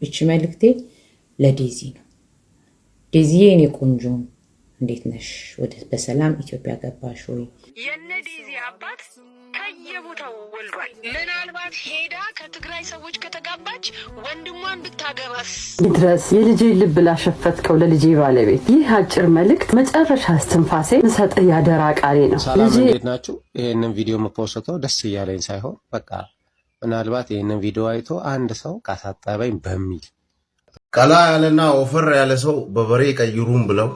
እቺ መልእክቴ ለዴዚ ነው። ዴዚዬ የኔ ቆንጆ እንዴት ነሽ? ወደ በሰላም ኢትዮጵያ ገባሽ ወይ? የነ ዴዚ አባት ከየቦታው ወልዷል። ምናልባት ሄዳ ከትግራይ ሰዎች ከተጋባች ወንድሟን ብታገባስ ድረስ የልጄ ልብ ላሸፈትከው ለልጄ ባለቤት ይህ አጭር መልእክት መጨረሻ እስትንፋሴ ምሰጥህ ያደራ ቃሌ ነው። ሰላም እንዴት ናችሁ? ይሄንን ቪዲዮ የምፖስተው ደስ እያለኝ ሳይሆን በቃ ምናልባት ይሄንን ቪዲዮ አይቶ አንድ ሰው ካሳጠበኝ በሚል ቀላ ያለና ወፈር ያለ ሰው በበሬ ቀይሩም ብለው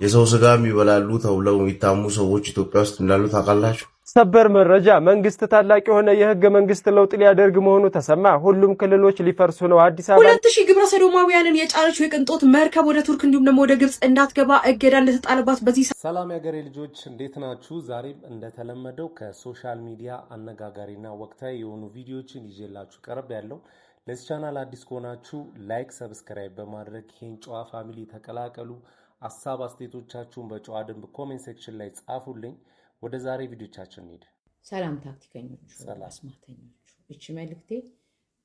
የሰው ስጋ የሚበላሉ ተብለው የሚታሙ ሰዎች ኢትዮጵያ ውስጥ እንዳሉ ታውቃላችሁ? ሰበር መረጃ፣ መንግስት ታላቅ የሆነ የህገ መንግስት ለውጥ ሊያደርግ መሆኑ ተሰማ። ሁሉም ክልሎች ሊፈርሱ ነው። አዲስ አበባ 2000 ግብረ ሰዶማውያንን የጫነችው የቅንጦት መርከብ ወደ ቱርክ እንዲሁም ደግሞ ወደ ግብጽ እንዳትገባ እገዳ እንደተጣለባት በዚህ ሰላም ያገሬ ልጆች እንዴት ናችሁ? ዛሬም እንደተለመደው ከሶሻል ሚዲያ አነጋጋሪና ወቅታዊ የሆኑ ቪዲዮዎችን ይዤላችሁ ቀርብ ያለው። ለዚህ ቻናል አዲስ ከሆናችሁ ላይክ፣ ሰብስክራይብ በማድረግ ይህን ጨዋ ፋሚሊ ተቀላቀሉ። ሀሳብ አስተያየቶቻችሁን በጨዋ ደንብ ኮሜንት ሴክሽን ላይ ጻፉልኝ። ወደ ዛሬ ቪዲዮቻችን እንሂድ። ሰላም ታክቲከኞቹ፣ አስማተኞቹ፣ እቺ መልእክቴ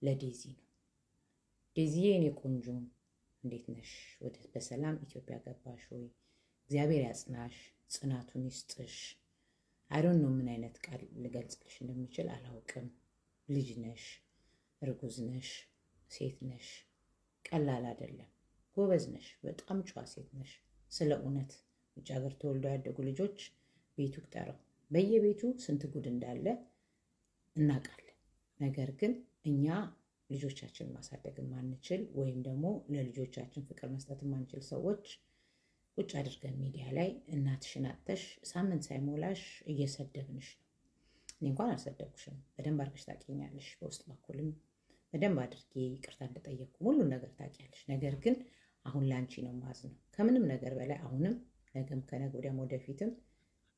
ለዴዚ ነው። ዴዚዬ የኔ ቆንጆ እንዴት ነሽ? ወደ በሰላም ኢትዮጵያ ገባሽ ወይ? እግዚአብሔር ያጽናሽ፣ ጽናቱን ይስጥሽ። አይዶን ነው ምን አይነት ቃል ልገልጽልሽ እንደምችል አላውቅም። ልጅ ነሽ፣ እርጉዝ ነሽ፣ ሴት ነሽ። ቀላል አይደለም። ጎበዝ ነሽ፣ በጣም ጨዋ ሴት ነሽ። ስለ እውነት ውጭ ሀገር ተወልደው ያደጉ ልጆች ቤቱ ይቁጠረው። በየቤቱ ስንት ጉድ እንዳለ እናውቃለን። ነገር ግን እኛ ልጆቻችንን ማሳደግ ማንችል ወይም ደግሞ ለልጆቻችን ፍቅር መስጠት ማንችል ሰዎች ቁጭ አድርገን ሚዲያ ላይ እናትሽን አጥተሽ ሳምንት ሳይሞላሽ እየሰደብንሽ ነው። እኔ እንኳን አልሰደብኩሽም፣ በደንብ አድርገሽ ታውቂኛለሽ። በውስጥ በኩልም በደንብ አድርጌ ይቅርታ እንደጠየቅኩ ሁሉን ነገር ታውቂያለሽ። ነገር ግን አሁን ላንቺ ነው ማዝነው ከምንም ነገር በላይ አሁንም ነገም ከነገ ወዲያም ወደፊትም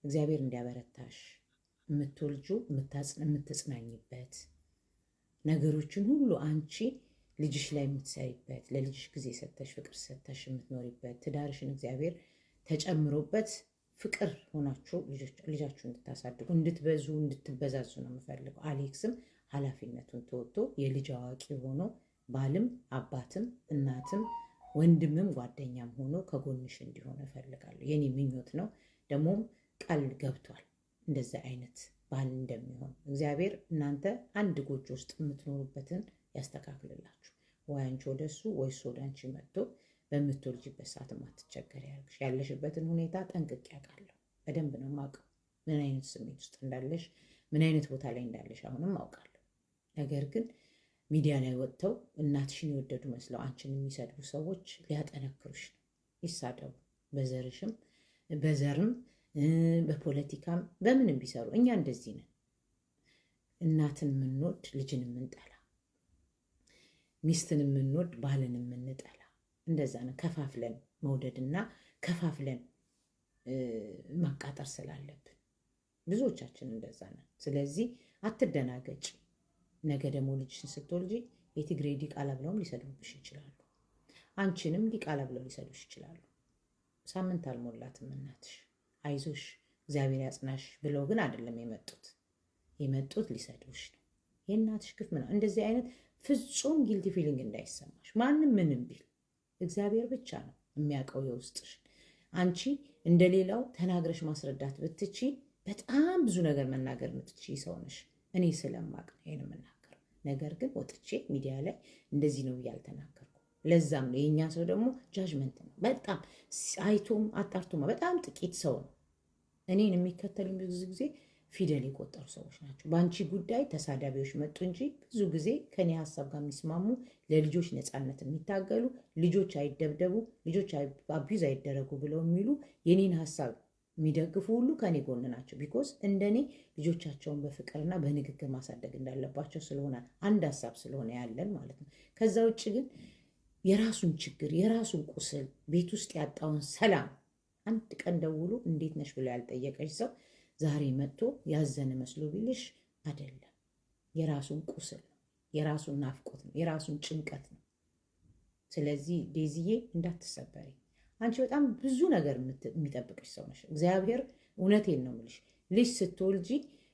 እግዚአብሔር እንዲያበረታሽ የምትወልጁ የምትጽናኝበት ነገሮችን ሁሉ አንቺ ልጅሽ ላይ የምትሰሪበት ለልጅሽ ጊዜ ሰተሽ ፍቅር ሰተሽ የምትኖሪበት ትዳርሽን እግዚአብሔር ተጨምሮበት ፍቅር ሆናችሁ ልጃችሁ እንድታሳድጉ እንድትበዙ እንድትበዛዙ ነው የምፈልገው። አሌክስም ኃላፊነቱን ተወጥቶ የልጅ አዋቂ ሆኖ ባልም አባትም እናትም ወንድምም ጓደኛም ሆኖ ከጎንሽ እንዲሆን እፈልጋለሁ። የኔ ምኞት ነው። ደግሞም ቃል ገብቷል እንደዛ አይነት ባል እንደሚሆን እግዚአብሔር። እናንተ አንድ ጎጆ ውስጥ የምትኖሩበትን ያስተካክልላችሁ። ወይ አንቺ ወደሱ ወይ እሱ ወደ አንቺ መጥቶ በምትወልጂበት ሰዓት ማትቸገር ያርግሽ። ያለሽበትን ሁኔታ ጠንቅቄ አውቃለሁ። በደንብ ነው የማውቀው ምን አይነት ስሜት ውስጥ እንዳለሽ፣ ምን አይነት ቦታ ላይ እንዳለሽ አሁንም አውቃለሁ። ነገር ግን ሚዲያ ላይ ወጥተው እናትሽን የወደዱ መስለው አንቺን የሚሰድቡ ሰዎች ሊያጠነክሩሽ ነው። ይሳደቡ። በዘርሽም በዘርም በፖለቲካም በምንም ቢሰሩ እኛ እንደዚህ ነን። እናትን የምንወድ ልጅን የምንጠላ፣ ሚስትን የምንወድ ባልን የምንጠላ፣ እንደዛ ነው። ከፋፍለን መውደድና ከፋፍለን ማቃጠር ስላለብን ብዙዎቻችን እንደዛ ነን። ስለዚህ አትደናገጭ። ነገ ደግሞ ልጅሽን ስትወልጂ የትግሬ ዲቃላ ብለውም ሊሰድቡብሽ ይችላሉ። አንቺንም ዲቃላ ብለው ሊሰድቡሽ ይችላሉ። ሳምንት አልሞላትም እናትሽ። አይዞሽ እግዚአብሔር ያጽናሽ ብለው ግን አይደለም የመጡት ሊሰድቡሽ ነው። የእናትሽ ግፍ ምና እንደዚህ አይነት ፍጹም ጊልቲ ፊሊንግ እንዳይሰማሽ። ማንም ምንም ቢል እግዚአብሔር ብቻ ነው የሚያውቀው የውስጥሽን። አንቺ እንደሌላው ተናግረሽ ማስረዳት ብትቺ በጣም ብዙ ነገር መናገር የምትችይ ሰው ነሽ። እኔ ስለማቅ ነው ይሄን የምናገረው። ነገር ግን ወጥቼ ሚዲያ ላይ እንደዚህ ነው ብዬ አልተናገርኩም። ለዛም ነው የኛ ሰው ደግሞ ጃጅመንት ነው። በጣም አይቶም አጣርቶም በጣም ጥቂት ሰው ነው እኔን የሚከተሉኝ። ብዙ ጊዜ ፊደል የቆጠሩ ሰዎች ናቸው። በአንቺ ጉዳይ ተሳዳቢዎች መጡ እንጂ ብዙ ጊዜ ከኔ ሀሳብ ጋር የሚስማሙ ለልጆች ነፃነት የሚታገሉ ልጆች አይደብደቡ፣ ልጆች አቢዩዝ አይደረጉ ብለው የሚሉ የኔን ሀሳብ የሚደግፉ ሁሉ ከኔ ጎን ናቸው። ቢኮዝ እንደኔ ልጆቻቸውን በፍቅርና በንግግር ማሳደግ እንዳለባቸው ስለሆነ አንድ ሀሳብ ስለሆነ ያለን ማለት ነው። ከዛ ውጭ ግን የራሱን ችግር የራሱን ቁስል ቤት ውስጥ ያጣውን ሰላም አንድ ቀን ደውሎ እንዴት ነሽ ብሎ ያልጠየቀች ሰው ዛሬ መጥቶ ያዘነ መስሎ ቢልሽ አይደለም። የራሱን ቁስል ነው፣ የራሱን ናፍቆት ነው፣ የራሱን ጭንቀት ነው። ስለዚህ ዴዚዬ እንዳትሰበሪ። አንቺ በጣም ብዙ ነገር የሚጠብቅሽ ሰው ነሽ። እግዚአብሔር እውነቴን ነው የምልሽ። ልጅ ስትወልጂ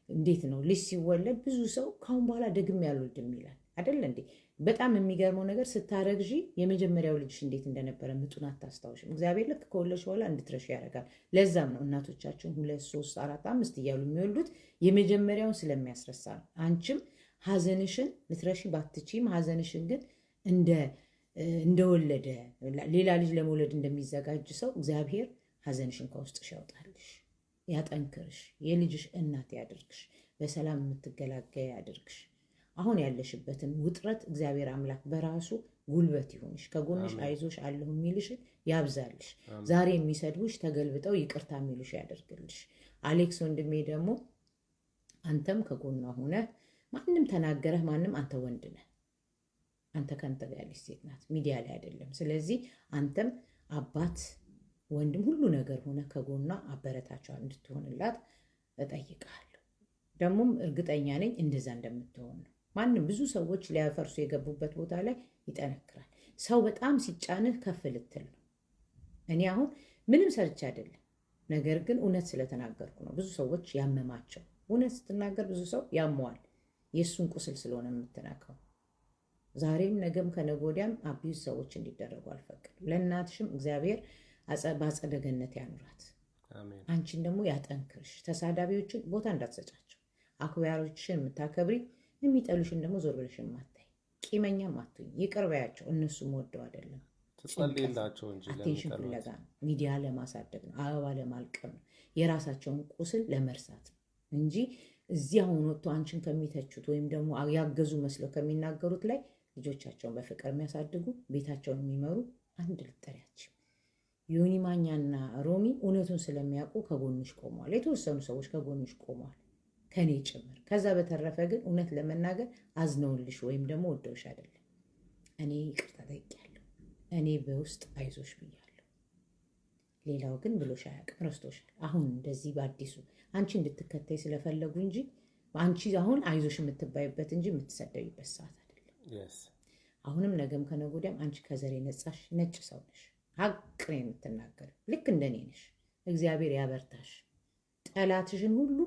እንዴት ነው ልጅ ሲወለድ ብዙ ሰው ካሁን በኋላ ደግሜ አልወልድም ይላል አይደል እንዴ? በጣም የሚገርመው ነገር ስታረግዢ የመጀመሪያው ልጅሽ እንዴት እንደነበረ ምጡን አታስታውሽም። እግዚአብሔር ልክ ከወለድሽ በኋላ እንድትረሺ ያደርጋል። ለዛም ነው እናቶቻችን 2 3 4 5 እያሉ የሚወልዱት የመጀመሪያውን ስለሚያስረሳ ነው። አንቺም ሀዘንሽን ልትረሺ ባትቺም ሀዘንሽን ግን እንደወለደ ሌላ ልጅ ለመውለድ እንደሚዘጋጅ ሰው እግዚአብሔር ሀዘንሽን ከውስጥሽ ያውጣልሽ፣ ያጠንክርሽ፣ የልጅሽ እናት ያድርግሽ፣ በሰላም የምትገላገይ ያድርግሽ። አሁን ያለሽበትን ውጥረት እግዚአብሔር አምላክ በራሱ ጉልበት ይሁንሽ፣ ከጎንሽ አይዞሽ አለሁ የሚልሽን ያብዛልሽ። ዛሬ የሚሰድቡሽ ተገልብጠው ይቅርታ የሚሉሽ ያደርግልሽ። አሌክስ ወንድሜ ደግሞ አንተም ከጎኗ ሆነ ማንም ተናገረህ ማንም አንተ ወንድ ነህ። አንተ ከአንተ ጋር ያለች ሴት ናት፣ ሚዲያ ላይ አይደለም። ስለዚህ አንተም አባት ወንድም ሁሉ ነገር ሆነ ከጎኗ አበረታቿ እንድትሆንላት እጠይቃለሁ። ደግሞም እርግጠኛ ነኝ እንደዛ እንደምትሆን ነው። ማንም ብዙ ሰዎች ሊያፈርሱ የገቡበት ቦታ ላይ ይጠነክራል። ሰው በጣም ሲጫንህ ከፍ ልትል ነው። እኔ አሁን ምንም ሰርቼ አይደለም፣ ነገር ግን እውነት ስለተናገርኩ ነው ብዙ ሰዎች ያመማቸው። እውነት ስትናገር ብዙ ሰው ያመዋል፣ የእሱን ቁስል ስለሆነ የምትነካው። ዛሬም ነገም ከነገ ወዲያም አቢዩዝ ሰዎች እንዲደረጉ አልፈቅድም። ለእናትሽም እግዚአብሔር በአጸደ ገነት ያኑራት፣ አንቺን ደግሞ ያጠንክርሽ። ተሳዳቢዎችን ቦታ እንዳትሰጫቸው፣ አክባሪዎችሽን የምታከብሪ የሚጠሉሽን ደግሞ ዞር ብለሽ የማታይ ቂመኛም አትሁኝ። ይቅር በያቸው፣ እነሱም ወደው አይደለም ትጸልይላቸው እንጂ አቴንሽን ፍለጋ ነው፣ ሚዲያ ለማሳደግ ነው፣ አበባ ለማልቀም ነው፣ የራሳቸውን ቁስል ለመርሳት ነው እንጂ እዚህ አሁን ወጥቶ አንቺን ከሚተቹት ወይም ደግሞ ያገዙ መስለው ከሚናገሩት ላይ ልጆቻቸውን በፍቅር የሚያሳድጉ ቤታቸውን የሚመሩ አንድ ልጠሪያቸው። ዮኒ ማኛና ሮሚ እውነቱን ስለሚያውቁ ከጎንሽ ቆመዋል። የተወሰኑ ሰዎች ከጎንሽ ቆመዋል፣ ከኔ ጭምር። ከዛ በተረፈ ግን እውነት ለመናገር አዝነውልሽ ወይም ደግሞ ወደውሽ አይደለም። እኔ ይቅርታ ጠይቄያለሁ፣ እኔ በውስጥ አይዞሽ ብያለሁ። ሌላው ግን ብሎሽ አያውቅም፣ ረስቶሻል። አሁን እንደዚህ በአዲሱ አንቺ እንድትከተይ ስለፈለጉ እንጂ አንቺ አሁን አይዞሽ የምትባይበት እንጂ የምትሰደቢበት ሰዓት አይደለም። አሁንም ነገም ከነገ ወዲያም አንቺ ከዘር የነጻሽ ነጭ ሰው ነሽ፣ ሀቅ ነው የምትናገር፣ ልክ እንደኔ ነሽ። እግዚአብሔር ያበርታሽ፣ ጠላትሽን ሁሉ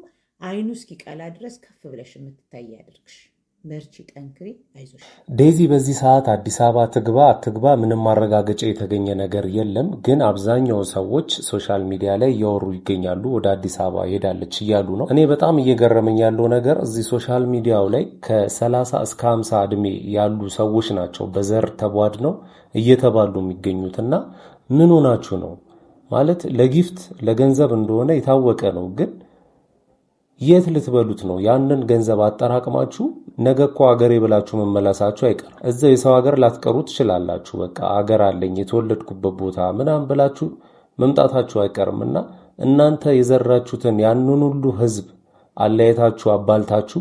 አይኑ እስኪቀላ ድረስ ከፍ ብለሽ የምትታይ ያድርግሽ። በርቺ፣ ጠንክሪ፣ አይዞሽ። ዴዚ በዚህ ሰዓት አዲስ አበባ ትግባ አትግባ ምንም ማረጋገጫ የተገኘ ነገር የለም። ግን አብዛኛው ሰዎች ሶሻል ሚዲያ ላይ እያወሩ ይገኛሉ። ወደ አዲስ አበባ ሄዳለች እያሉ ነው። እኔ በጣም እየገረመኝ ያለው ነገር እዚህ ሶሻል ሚዲያው ላይ ከ30 እስከ 50 እድሜ ያሉ ሰዎች ናቸው በዘር ተቧድ ነው እየተባሉ የሚገኙት። እና ምን ሆናችሁ ነው ማለት ለጊፍት ለገንዘብ እንደሆነ የታወቀ ነው። ግን የት ልትበሉት ነው? ያንን ገንዘብ አጠራቅማችሁ ነገ እኮ ሀገሬ ብላችሁ መመለሳችሁ አይቀር። እዛው የሰው ሀገር ላትቀሩ ትችላላችሁ። በቃ ሀገር አለኝ የተወለድኩበት ቦታ ምናምን ብላችሁ መምጣታችሁ አይቀርምና እናንተ የዘራችሁትን ያንን ሁሉ ህዝብ አለያየታችሁ አባልታችሁ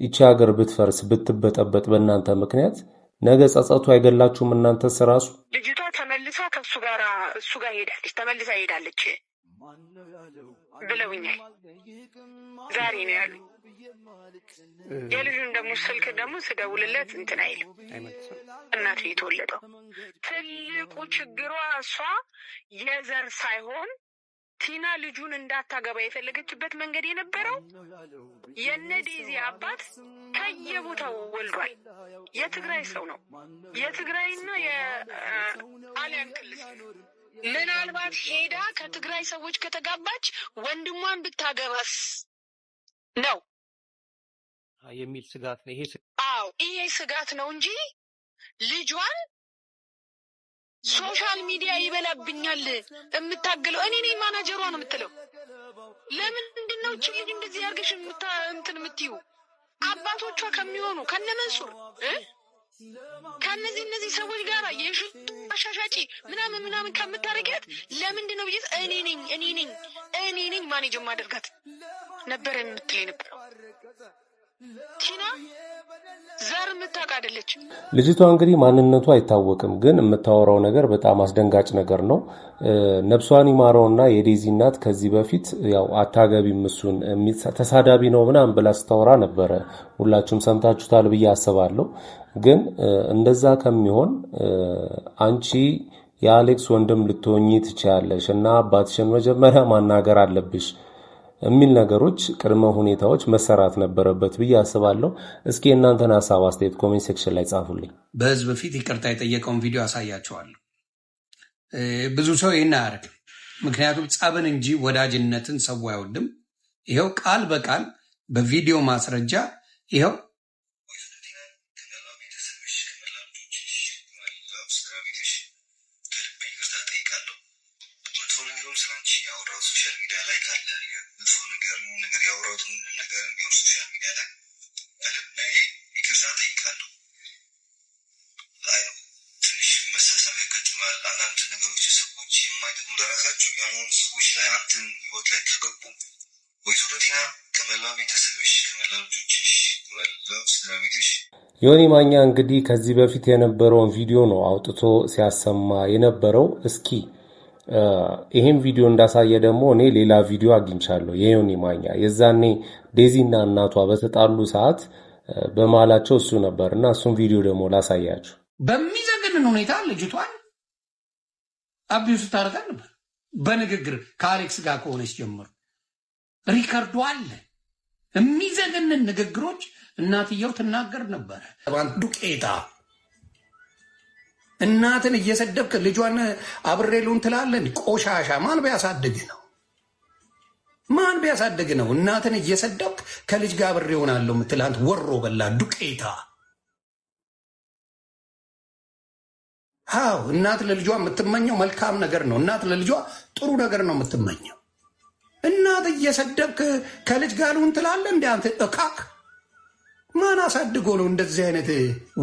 ይቺ ሀገር ብትፈርስ ብትበጠበጥ በእናንተ ምክንያት ነገ ጸጸቱ አይገላችሁም? እናንተስ ራሱ ልጅቷ ተመልሳ እሱ ጋር ሄዳለች፣ ተመልሳ ሄዳለች ብለውኛል። ዛሬ ነው ያሉ። የልጁን ደግሞ ስልክ ደግሞ ስደውልለት እንትን አይልም፣ እናቱ የተወለደው። ትልቁ ችግሯ እሷ የዘር ሳይሆን ቲና ልጁን እንዳታገባ የፈለገችበት መንገድ የነበረው የነ ዴዚ አባት ከየቦታው ወልዷል። የትግራይ ሰው ነው፣ የትግራይና የጣሊያን ክልል። ምናልባት ሄዳ ከትግራይ ሰዎች ከተጋባች ወንድሟን ብታገባስ ነው የሚል ስጋት ነው። ይሄ ስጋት ነው እንጂ ልጇን ሶሻል ሚዲያ ይበላብኛል የምታገለው እኔ ነኝ ማናጀሯ ነው የምትለው። ለምንድን ነው እቺ ልጅ እንደዚህ ያርገሽ እንትን የምትዩ? አባቶቿ ከሚሆኑ ከነመንሱር ከነዚህ ሰዎች ጋር የሽቱ አሻሻጪ ምናምን ከምታረጊያት ለምንድን ነው ብዬሽ እኔ ነኝ ማኔጅ ማደርጋት ነበር የምትለኝ ነበረው። ቲና ዘር የምታውቅ አይደለች ልጅቷ። እንግዲህ ማንነቱ አይታወቅም፣ ግን የምታወራው ነገር በጣም አስደንጋጭ ነገር ነው። ነብሷን ይማረውና የዴዚ እናት ከዚህ በፊት ያው አታገቢም እሱን ተሳዳቢ ነው ምናምን ብላ ስታወራ ነበረ። ሁላችሁም ሰምታችሁታል ብዬ አስባለሁ። ግን እንደዛ ከሚሆን አንቺ የአሌክስ ወንድም ልትሆኚ ትችያለሽ እና አባትሽን መጀመሪያ ማናገር አለብሽ። የሚል ነገሮች ቅድመ ሁኔታዎች መሰራት ነበረበት ብዬ አስባለሁ። እስኪ እናንተን ሐሳብ አስተያየት ኮሜንት ሴክሽን ላይ ጻፉልኝ። በህዝብ ፊት ይቅርታ የጠየቀውን ቪዲዮ አሳያቸዋለሁ። ብዙ ሰው ይህን አያደርግም፣ ምክንያቱም ጸብን እንጂ ወዳጅነትን ሰው አይወድም። ይኸው ቃል በቃል በቪዲዮ ማስረጃ ይኸው ዮኒ ማኛ እንግዲህ ከዚህ በፊት የነበረውን ቪዲዮ ነው አውጥቶ ሲያሰማ የነበረው። እስኪ ይሄን ቪዲዮ እንዳሳየ ደግሞ እኔ ሌላ ቪዲዮ አግኝቻለሁ የዮኒ ማኛ የዛኔ ዴዚና እናቷ በተጣሉ ሰዓት በማላቸው እሱ ነበርና እሱን ቪዲዮ ደግሞ ላሳያችሁ። በሚዘገንን ሁኔታ ልጅቷን አቢዩስ ታደርጋ ነበር በንግግር ከአሌክስ ጋር ከሆነች ጀምሮ ሪከርዱ አለ። የሚዘገንን ንግግሮች እናትየው ትናገር ነበር። ዱቄታ እናትን እየሰደብክ ልጇን አብሬሉን ትላለህ። ቆሻሻ ማን ቢያሳድግ ነው? ማን ቢያሳድግ ነው? እናትን እየሰደብክ ከልጅ ጋር አብሬ ሆናለሁ የምትል ወሮ በላ ዱቄታ። አዎ እናት ለልጇ የምትመኘው መልካም ነገር ነው። እናት ለልጇ ጥሩ ነገር ነው የምትመኘው። እናት እየሰደብክ ከልጅ ጋር ልሁን ትላለህ። እንደ አንተ እካክ ማን አሳድጎ ነው እንደዚህ አይነት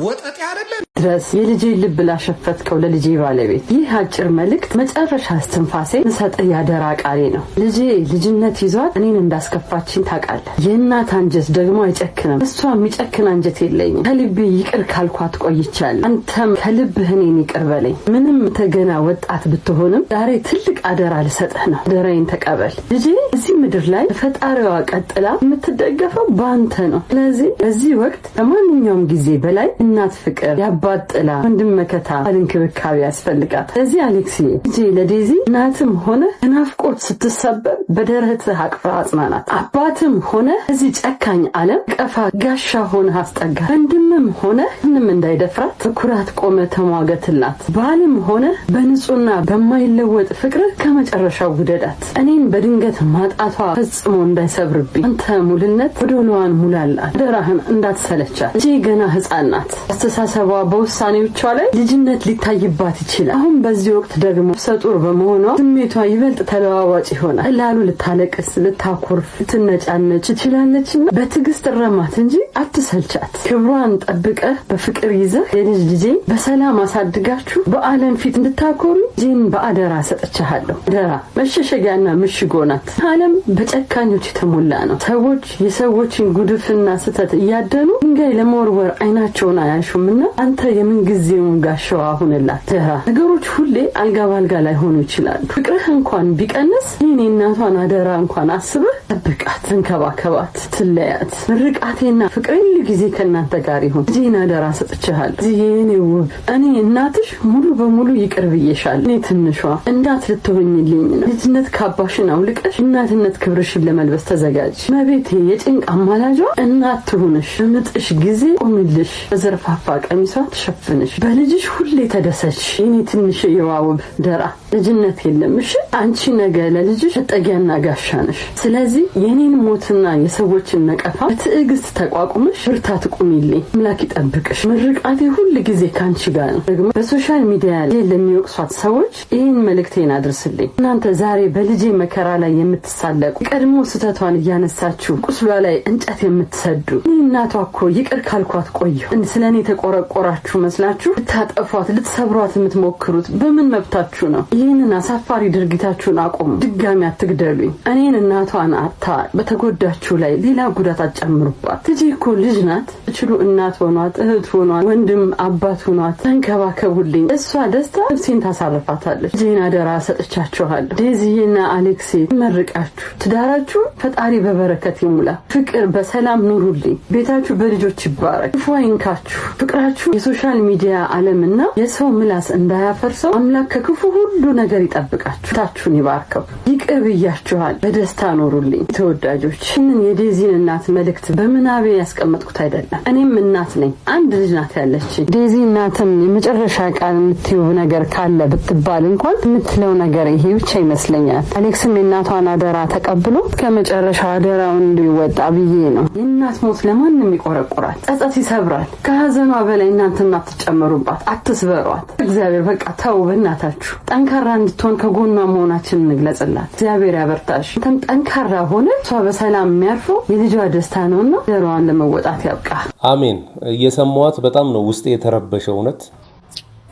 ወጠጤ አይደለ? ድረስ የልጄ ልብ ላሸፈትከው ለልጄ ባለቤት ይህ አጭር መልእክት መጨረሻ እስትንፋሴ ምሰጥህ ያደራ ቃሌ ነው። ልጄ ልጅነት ይዟት እኔን እንዳስከፋችኝ ታውቃለህ። የእናት አንጀት ደግሞ አይጨክንም። እሷ የሚጨክን አንጀት የለኝም። ከልቤ ይቅር ካልኳት ቆይቻለሁ። አንተም ከልብህ እኔን ይቅር በለኝ። ምንም ተገና ወጣት ብትሆንም ዛሬ ትልቅ አደራ ልሰጥህ ነው። አደራዬን ተቀበል። ልጄ እዚህ ምድር ላይ ፈጣሪዋ ቀጥላ የምትደገፈው በአንተ ነው። ስለዚህ በዚህ ወቅት ከማንኛውም ጊዜ በላይ እናት ፍቅር ያባጥላ ወንድም መከታ እንክብካቤ ያስፈልጋት። ስለዚህ አሌክስ ልጄ ለዴዚ እናትም ሆነ ናፍቆት ስትሰበር በደረትህ አቅፈህ አጽናናት። አባትም ሆነ እዚህ ጨካኝ ዓለም ቀፋ ጋሻ ሆነ አስጠጋ። ወንድምም ሆነ ምንም እንዳይደፍራት በኩራት ቆመ ተሟገትላት። ባልም ሆነ በንጹህና በማይለወጥ ፍቅር ከመጨረሻው ውደዳት። እኔን በድንገት ማጣቷ ፈጽሞ እንዳይሰብርብኝ አንተ ሙልነት ወደሏን ሙላላት። ደራህን እንዳትሰለቻት። ልጄ ገና ህፃን ናት። አስተሳሰቧ በውሳኔዎቿ ላይ ልጅነት ሊታይባት ይችላል። አሁን በዚህ ወቅት ደግሞ ሰጡር በመሆኗ ስሜቷ ይበልጥ ተለዋዋጭ ይሆናል። ላሉ ልታለቅስ፣ ልታኮርፍ፣ ልትነጫነጭ ትችላለችና በትዕግስት ረማት እንጂ አትሰልቻት። ክብሯን ጠብቀህ በፍቅር ይዘህ የልጅ ልጄ በሰላም አሳድጋችሁ በዓለም ፊት እንድታኮሩ ልጄን በአደራ ሰጥቻለሁ። አደራ መሸሸጊያና ምሽጎ ናት። ዓለም በጨካኞች የተሞላ ነው። ሰዎች የሰዎችን ጉድፍና ስተት እያደኑ ድንጋይ ለመወርወር አይናቸውን አያሹምና አንተ የምንጊዜውን ጋሻዋ ሁንላት። ነገሮች ሁሌ አልጋ ባልጋ ላይ ሆኑ ይችላሉ። ፍቅርህ እንኳን ቢቀንስ ይህኔ እናቷን አደራ እንኳን አስበህ ጠብቃት፣ እንከባከባት፣ ትለያት። ምርቃቴና ፍቅሬ ጊዜ ከእናንተ ጋር ይሁን። ልጄን አደራ ሰጥቻለሁ። የኔ ውብ እኔ እናትሽ ሙሉ በሙሉ ይቅር ብዬሻለሁ። እኔ ትንሿ እንዳት ልትሆኝልኝ ነው። ልጅነት ካባሽን አውልቀሽ እናትነት ክብርሽን ለመልበስ ተዘጋጅ። መቤቴ የጭንቅ አማላጇ እናት ትሁንሽ። በምጥሽ ጊዜ ቆምልሽ፣ በዘርፋፋ ቀሚሷ ትሸፍንሽ። በልጅሽ ሁሌ ተደሰች። እኔ ትንሽ የዋውብ ደራ ልጅነት የለም። እሺ አንቺ ነገ ለልጅሽ መጠጊያና ጋሻ ነሽ። ስለዚህ የኔን ሞትና የሰዎችን ነቀፋ በትዕግስት ተቋቁመሽ ብርታት ቁሚልኝ። አምላክ ይጠብቅሽ። ምርቃቴ ሁሉ ጊዜ ካንቺ ጋር ነው። ደግሞ በሶሻል ሚዲያ ላይ ለሚወቅሷት ሰዎች ይህን መልእክቴን አድርስልኝ። እናንተ ዛሬ በልጄ መከራ ላይ የምትሳለቁ ቀድሞ ስተቷን እያነሳችሁ ቁስሏ ላይ እንጨት የምትሰዱ እናቷ እኮ ይቅር ካልኳት ቆየሁ ስለኔ ተቆረቆራችሁ መስላችሁ ልታጠፏት ልትሰብሯት የምትሞክሩት በምን መብታችሁ ነው? ይህንን አሳፋሪ ድርጊታችሁን አቁሙ። ድጋሚ አትግደሉኝ። እኔን እናቷን አታ በተጎዳችሁ ላይ ሌላ ጉዳት አጨምሩባት። ልጄ እኮ ልጅ ናት። እችሉ እናት ሆኗት፣ እህት ሆኗት፣ ወንድም አባት ሆኗት። ተንከባከቡልኝ። እሷ ደስታ ነፍሴን ታሳርፋታለች። ልጄን አደራ ሰጥቻችኋለሁ። ዴዚዬና አሌክሴ መርቃችሁ ትዳራችሁ ፈጣሪ በበረከት ይሙላ። ፍቅር በሰላም ኑሩልኝ። ቤታችሁ በልጆች ይባረክ። ክፉ አይንካችሁ። ፍቅራችሁ የሶሻል ሚዲያ ዓለምና የሰው ምላስ እንዳያፈርሰው አምላክ ከክፉ ሁሉ ነገር ይጠብቃችሁ፣ ታችሁን ይባርከው። ይቅር ብያችኋል። በደስታ ኖሩልኝ ተወዳጆች። ይህንን የዴዚን እናት መልእክት በምናቤ ያስቀመጥኩት አይደለም። እኔም እናት ነኝ። አንድ ልጅ ናት ያለችኝ። ዴዚ እናትን የመጨረሻ ቃል የምትይው ነገር ካለ ብትባል እንኳን የምትለው ነገር ይሄ ብቻ ይመስለኛል። አሌክስም የእናቷን አደራ ተቀብሎ ከመጨረሻው አደራውን እንዲወጣ ብዬ ነው። የእናት ሞት ለማንም ይቆረቁራል፣ ጸጸት ይሰብራል። ከሀዘኗ በላይ እናንተም አትጨመሩባት፣ አትስበሯት። እግዚአብሔር በቃ ተው በእናታችሁ። ጠንካራ እንድትሆን ከጎኗ መሆናችንን እንግለጽላት። እግዚአብሔር ያበርታሽ። አንተም ጠንካራ ሆነ እሷ በሰላም የሚያርፈው የልጇ ደስታ ነውና ዘሯን ለመወጣት ያብቃ። አሜን። እየሰማዋት በጣም ነው ውስጤ የተረበሸው። እውነት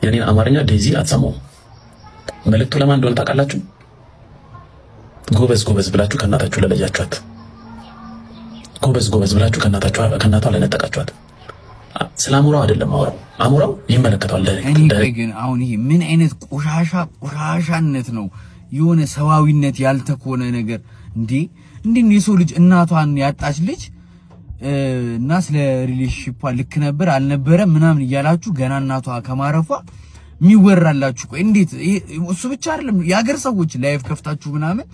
የኔን አማርኛ ዴዚ አትሰማው። መልእክቱ ለማን እንደሆነ ታውቃላችሁ? ጎበዝ ጎበዝ ብላችሁ ከእናታችሁ ለለያችኋት። ጎበዝ ጎበዝ ብላችሁ ከእናቷ ለነጠቃችኋት። ስለ አሞራው አይደለም አውራው፣ አሞራው ይመለከታል። እኔ ግን አሁን ይሄ ምን አይነት ቆሻሻነት ነው? የሆነ ሰዋዊነት ያልተኮነ ነገር እንዴ! የሰው ልጅ እናቷን ያጣች ልጅ እና ስለ ሪሌሽንሺፕ ልክ ነበር አልነበረም ምናምን እያላችሁ ገና እናቷ ከማረፏ የሚወራላችሁ ቆይ እንዴት? እሱ ብቻ አይደለም የሀገር ሰዎች ላይፍ ከፍታችሁ ምናምን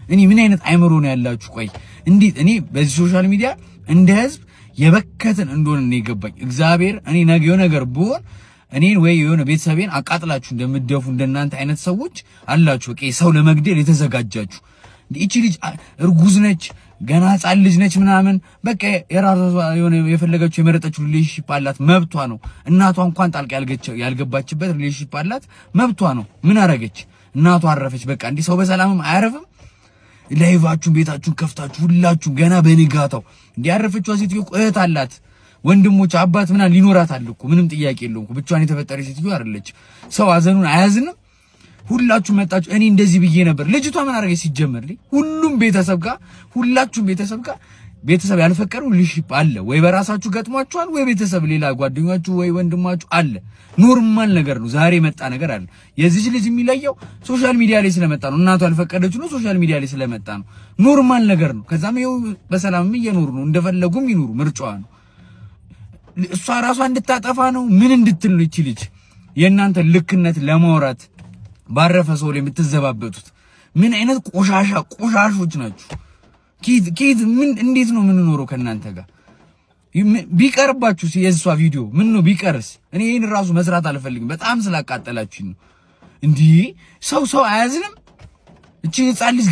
እኔ ምን አይነት አይምሮ ነው ያላችሁ? ቆይ እንዴት እኔ በዚህ ሶሻል ሚዲያ እንደ ህዝብ የበከትን እንደሆነ ነው የገባኝ። እግዚአብሔር እኔ ነገ የሆነ ነገር ብሆን እኔን ወይ የሆነ ቤተሰቤን አቃጥላችሁ እንደምትደፉ እንደናንተ አይነት ሰዎች አላችሁ። በቃ ሰው ለመግደል የተዘጋጃችሁ። እቺ ልጅ እርጉዝ ነች፣ ገና ህፃን ልጅ ነች ምናምን በቃ የራሷ የሆነ የፈለገችው የመረጠችው ሪሌሽንሺፕ አላት፣ መብቷ ነው። እናቷ እንኳን ጣልቃ ያልገባችበት ሪሌሽንሺፕ አላት፣ መብቷ ነው። ምን አረገች? እናቷ አረፈች። በቃ እንዲህ ሰው በሰላምም አያረፍም? ላይቫችሁን ቤታችሁን ከፍታችሁ ሁላችሁ ገና በንጋታው እንዲያረፈችው ሴትዮ እህት አላት፣ ወንድሞች፣ አባት ምናምን ሊኖራት አልኩ። ምንም ጥያቄ የለውም። ብቻዋን የተፈጠረች ሴትዮ አይደለች። ሰው አዘኑን አያዝንም? ሁላችሁ መጣችሁ። እኔ እንደዚህ ብዬ ነበር። ልጅቷ ምን አረገች? ሲጀመር ሁሉም ቤተሰብ ጋር ሁላችሁም ቤተሰብ ጋር ቤተሰብ ያልፈቀሩ ሪሌሽንሺፕ አለ ወይ በራሳችሁ ገጥሟችኋል ወይ ቤተሰብ ሌላ ጓደኛችሁ ወይ ወንድማችሁ አለ። ኖርማል ነገር ነው። ዛሬ መጣ ነገር አለ። የዚህ ልጅ የሚለየው ሶሻል ሚዲያ ላይ ስለመጣ ነው። እናቷ ያልፈቀደችው ነው። ሶሻል ሚዲያ ላይ ስለመጣ ነው። ኖርማል ነገር ነው። ከዛም ይኸው በሰላም እየኖሩ ነው። እንደፈለጉም ይኖሩ፣ ምርጫዋ ነው። እሷ ራሷ እንድታጠፋ ነው ምን እንድትል ነው? እቺ ልጅ የእናንተ ልክነት ለማውራት ባረፈ ሰው ላይ የምትዘባበቱት ምን አይነት ቆሻሾች ናችሁ? ኪድ ምን እንዴት ነው የምንኖረው ከእናንተ ጋር? ቢቀርባችሁ የእሷ ቪዲዮ ምን ነው ቢቀርስ? እኔ ይሄን ራሱ መስራት አልፈልግም። በጣም ስላቃጠላችሁኝ ነው። እንዲህ ሰው አያዝንም? እቺ ህፃን ልጅ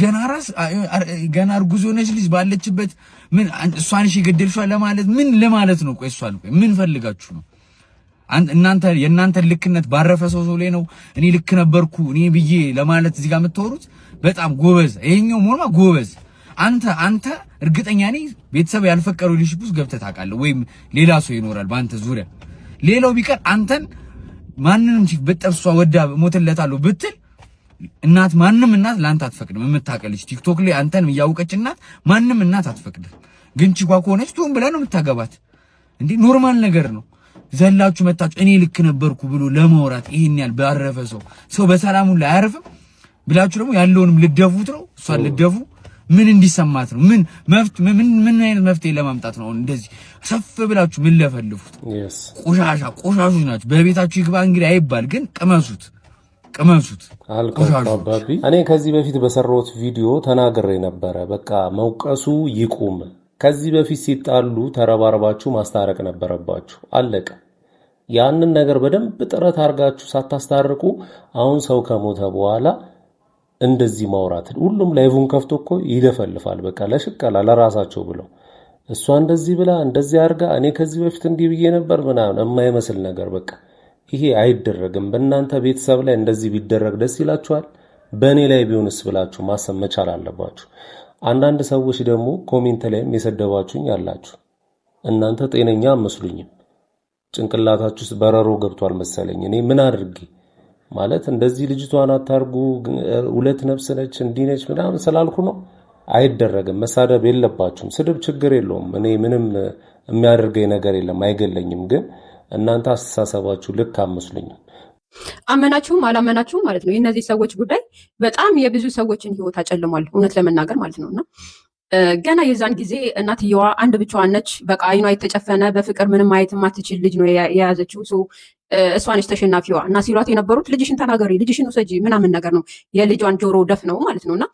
ገና እርጉዝ ሆነች ልጅ ባለችበት ምን እሷን እሺ ገደልሻል ለማለት ምን ለማለት ነው? ቆይ እሷን ቆይ ምን ፈልጋችሁ ነው? እናንተ የእናንተ ልክነት ባረፈ ሰው ላይ ነው እኔ ልክ ነበርኩ እኔ ብዬ ለማለት እዚህ ጋር የምትወሩት በጣም ጎበዝ። ይሄኛው ሞርማ ጎበዝ። አንተ እርግጠኛ ነኝ ቤተሰብ ያልፈቀሩ ሪሌሽንሺፕ ውስጥ ገብተህ ታውቃለህ ወይም ሌላ ሰው ይኖራል በአንተ ዙሪያ። ሌላው ቢቀር አንተን ማንንም በጠብሷ ወዳ ሞተለታለሁ ብትል እናት ማንንም እናት ላንተ አትፈቅድም። የምታቀልሽ ቲክቶክ ላይ አንተን ያውቀች እናት ማንንም እናት አትፈቅድም። ግን ቺኳ ከሆነች ትሁን ብለህ ነው የምታገባት። እንዴ ኖርማል ነገር ነው። ዘላችሁ መጣችሁ እኔ ልክ ነበርኩ ብሎ ለማውራት ይሄን ያህል ባረፈ ሰው በሰላሙ ላይ አያርፍም ብላችሁ ደግሞ ያለውንም ልደፉት ነው። እሷን ልደፉ ምን እንዲሰማት ነው? ምን አይነት መፍትሄ ለማምጣት ነው? እንደዚህ ሰፍ ብላችሁ ምን ለፈልፉት? ቆሻሾች ናችሁ። በቤታችሁ ይግባ እንግዲህ አይባል፣ ግን ቅመሱት አልቆባባቢ። እኔ ከዚህ በፊት በሰራሁት ቪዲዮ ተናግሬ ነበረ። በቃ መውቀሱ ይቁም። ከዚህ በፊት ሲጣሉ ተረባርባችሁ ማስታረቅ ነበረባችሁ። አለቀ። ያንን ነገር በደንብ ጥረት አድርጋችሁ ሳታስታርቁ አሁን ሰው ከሞተ በኋላ እንደዚህ ማውራት ሁሉም ላይቭን ከፍቶ እኮ ይደፈልፋል። በቃ ለሽቀላ ለራሳቸው ብለው እሷ እንደዚህ ብላ እንደዚህ አድርጋ እኔ ከዚህ በፊት እንዲህ ብዬ ነበር ምናምን የማይመስል ነገር በቃ ይሄ አይደረግም። በእናንተ ቤተሰብ ላይ እንደዚህ ቢደረግ ደስ ይላችኋል? በእኔ ላይ ቢሆንስ ብላችሁ ማሰብ መቻል አለባችሁ። አንዳንድ ሰዎች ደግሞ ኮሜንት ላይም የሰደባችሁኝ ያላችሁ እናንተ ጤነኛ አመስሉኝም። ጭንቅላታችሁ ውስጥ በረሮ ገብቷል መሰለኝ። እኔ ምን አድርጌ ማለት እንደዚህ ልጅቷን አታርጉ ሁለት ነፍስ ነች እንዲህ ነች ምናምን ስላልኩ ነው? አይደረግም። መሳደብ የለባችሁም። ስድብ ችግር የለውም። እኔ ምንም የሚያደርገኝ ነገር የለም፣ አይገለኝም። ግን እናንተ አስተሳሰባችሁ ልክ አመስሉኝም። አመናችሁም አላመናችሁም ማለት ነው የእነዚህ ሰዎች ጉዳይ በጣም የብዙ ሰዎችን ህይወት አጨልሟል፣ እውነት ለመናገር ማለት ነውና ገና የዛን ጊዜ እናትየዋ አንድ ብቻዋን ነች። በቃ አይኗ የተጨፈነ በፍቅር ምንም ማየት የማትችል ልጅ ነው የያዘችው። እሷ ነች ተሸናፊዋ እና ሲሏት የነበሩት ልጅሽን ተናገሪ፣ ልጅሽን ውሰጂ ምናምን ነገር ነው። የልጇን ጆሮ ደፍ ነው ማለት ነው። እና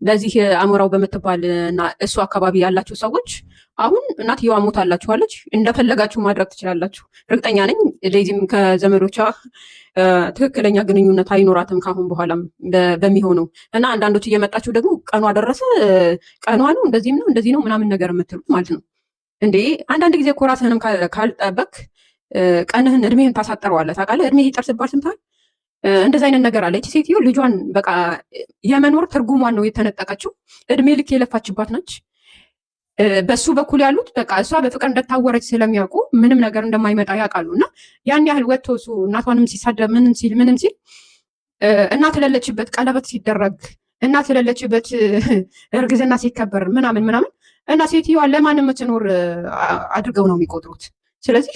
ለዚህ አሞራው በምትባል እና እሱ አካባቢ ያላችሁ ሰዎች አሁን እናትየዋ ሞታላችኋለች፣ እንደፈለጋችሁ ማድረግ ትችላላችሁ። እርግጠኛ ነኝ ዴዚም ከዘመዶቿ ትክክለኛ ግንኙነት አይኖራትም ካሁን በኋላም በሚሆነው እና አንዳንዶች እየመጣችሁ ደግሞ ቀኗ ደረሰ፣ ቀኗ ነው፣ እንደዚህም ነው እንደዚህ ነው ምናምን ነገር የምትሉት ማለት ነው። እንዴ አንዳንድ ጊዜ እኮ ራስህንም ካልጠበቅ ቀንህን እድሜህን ታሳጠረዋለህ። ታውቃለህ፣ እድሜህ ይጠርስባል ስንታል እንደዚህ አይነት ነገር አለ። እቺ ሴትዮ ልጇን በቃ የመኖር ትርጉሟን ነው የተነጠቀችው። እድሜ ልክ የለፋችባት ነች። በሱ በኩል ያሉት በቃ እሷ በፍቅር እንደታወረች ስለሚያውቁ ምንም ነገር እንደማይመጣ ያውቃሉ። እና ያን ያህል ወጥቶ እሱ እናቷንም ሲሳደብ ምንም ሲል እናት ለለችበት ቀለበት ሲደረግ እናት ለለችበት እርግዝና ሲከበር ምናምን እና ሴትዮዋ ለማን የምትኖር አድርገው ነው የሚቆጥሩት። ስለዚህ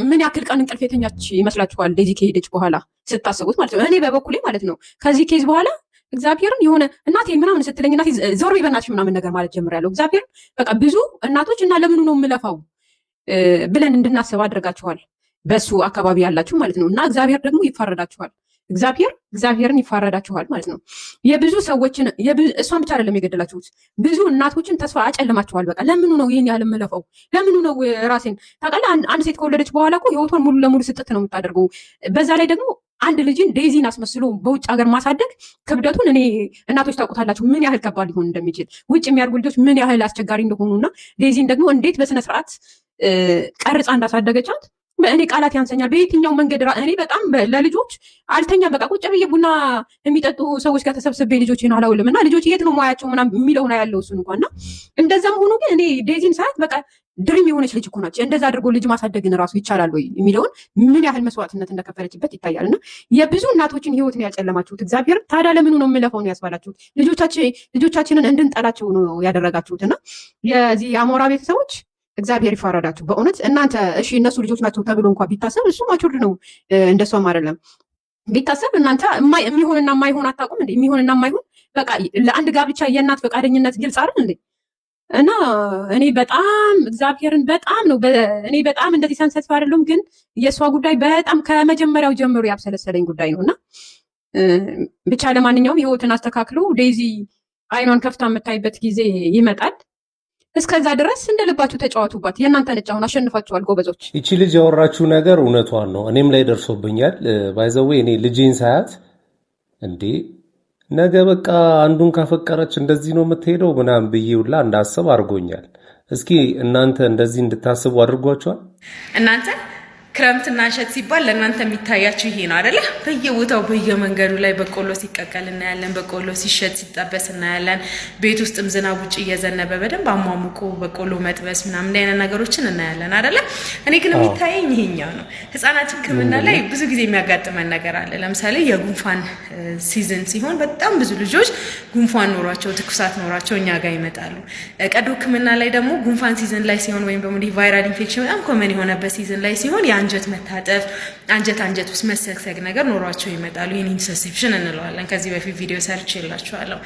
ምን ያክል ቀን እንቅልፍ የተኛች ይመስላችኋል ዴዚ ከሄደች በኋላ ስታስቡት ማለት ነው። እኔ በበኩሌ ማለት ነው ከዚህ ኬዝ በኋላ እግዚአብሔርን የሆነ እናቴ ምናምን ስትለኝ እናቴ ዞር በናትሽ ምናምን ነገር ማለት ጀምሬያለሁ። እግዚአብሔርን በቃ ብዙ እናቶች እና ለምኑ ነው የምለፋው ብለን እንድናስብ አድርጋችኋል፣ በሱ አካባቢ ያላችሁ ማለት ነው። እና እግዚአብሔር ደግሞ ይፋረዳችኋል። እግዚአብሔርን ይፋረዳችኋል ማለት ነው። የብዙ ሰዎችን እሷን ብቻ አይደለም የገደላችሁት፣ ብዙ እናቶችን ተስፋ አጨልማችኋል። በቃ ለምኑ ነው ይሄን ያህል የምለፈው? ለምኑ ነው ራሴን ታውቃለህ። አንድ ሴት ከወለደች በኋላ እኮ ህይወቷን ሙሉ ለሙሉ ስጥት ነው የምታደርገው። በዛ ላይ ደግሞ አንድ ልጅን ዴዚን አስመስሎ በውጭ ሀገር ማሳደግ ክብደቱን እኔ እናቶች ታውቁታላችሁ ምን ያህል ከባድ ሊሆን እንደሚችል፣ ውጭ የሚያድጉ ልጆች ምን ያህል አስቸጋሪ እንደሆኑና ዴዚን ደግሞ እንዴት በስነስርዓት ቀርጻ እንዳሳደገቻት እኔ ቃላት ያንሰኛል። በየትኛው መንገድ እኔ በጣም ለልጆች አልተኛም። በቃ ቁጭ ብዬ ቡና የሚጠጡ ሰዎች ጋር ተሰብስቤ ልጆቼን አላውልም እና ልጆች የት ነው ማያቸው ምናምን የሚለው ነው ያለው እሱን እንኳን እና እንደዛም ሆኖ ግን እኔ ዴዚን ሰዓት በቃ ድሪም የሆነች ልጅ እኮ ናች። እንደዛ አድርጎ ልጅ ማሳደግን ራሱ ይቻላል ወይ የሚለውን ምን ያህል መስዋዕትነት እንደከፈለችበት ይታያል። እና የብዙ እናቶችን ህይወት ነው ያጨለማችሁት። እግዚአብሔር ታዲያ ለምኑ ነው የምለፈው ነው ያስባላችሁት? ልጆቻችንን እንድንጠላቸው ነው ያደረጋችሁት። እና የዚህ የአሞራ ቤተሰቦች እግዚአብሔር ይፋረዳችሁ በእውነት እናንተ። እሺ እነሱ ልጆች ናቸው ተብሎ እንኳን ቢታሰብ እሱ ማቹርድ ነው እንደሷም አይደለም ቢታሰብ እናንተ የሚሆንና የማይሆን አታውቁም እንዴ? የሚሆንና የማይሆን በቃ ለአንድ ጋብቻ የእናት ፈቃደኝነት ግልጽ አይደል እንዴ? እና እኔ በጣም እግዚአብሔርን በጣም ነው እኔ በጣም እንደዚህ ሰንሰት አይደለም፣ ግን የእሷ ጉዳይ በጣም ከመጀመሪያው ጀምሮ ያብሰለሰለኝ ጉዳይ ነው። እና ብቻ ለማንኛውም ህይወትን አስተካክሎ ዴዚ አይኗን ከፍታ የምታይበት ጊዜ ይመጣል። እስከዛ ድረስ እንደልባችሁ ተጫዋቱባት። የእናንተ ነጭ አሁን አሸንፋችኋል ጎበዞች። ይቺ ልጅ ያወራችው ነገር እውነቷን ነው። እኔም ላይ ደርሶብኛል። ባይዘዌ እኔ ልጄን ሳያት እንዴ ነገ በቃ አንዱን ካፈቀረች እንደዚህ ነው የምትሄደው ምናምን ብዬ ሁላ እንዳስብ አድርጎኛል። እስኪ እናንተ እንደዚህ እንድታስቡ አድርጓችኋል? እናንተ ክረምትና እሸት ሲባል ለእናንተ የሚታያችሁ ይሄ ነው አይደለ? በየቦታው በየመንገዱ ላይ በቆሎ ሲቀቀል እናያለን፣ በቆሎ ሲሸጥ ሲጠበስ እናያለን። ቤት ውስጥም ዝናብ ውጭ እየዘነበ በደንብ አሟሙቆ በቆሎ መጥበስ ምናምን እንደ አይነት ነገሮችን እናያለን አይደለ? እኔ ግን የሚታየኝ ይሄኛው ነው። ህፃናት ሕክምና ላይ ብዙ ጊዜ የሚያጋጥመን ነገር አለ። ለምሳሌ የጉንፋን ሲዝን ሲሆን በጣም ብዙ ልጆች ጉንፋን ኖሯቸው ትኩሳት ኖሯቸው እኛ ጋር ይመጣሉ። ቀዶ ሕክምና ላይ ደግሞ ጉንፋን ሲዝን ላይ ሲሆን ወይም ደግሞ ቫይራል ኢንፌክሽን በጣም ኮመን የሆነበት ሲዝን ላይ ሲሆን አንጀት መታጠፍ አንጀት ውስጥ መሰግሰግ ነገር ኖሯቸው ይመጣሉ። ይህን ኢንሰሴፕሽን እንለዋለን። ከዚህ በፊት ቪዲዮ ሰርች የላችኋለሁ።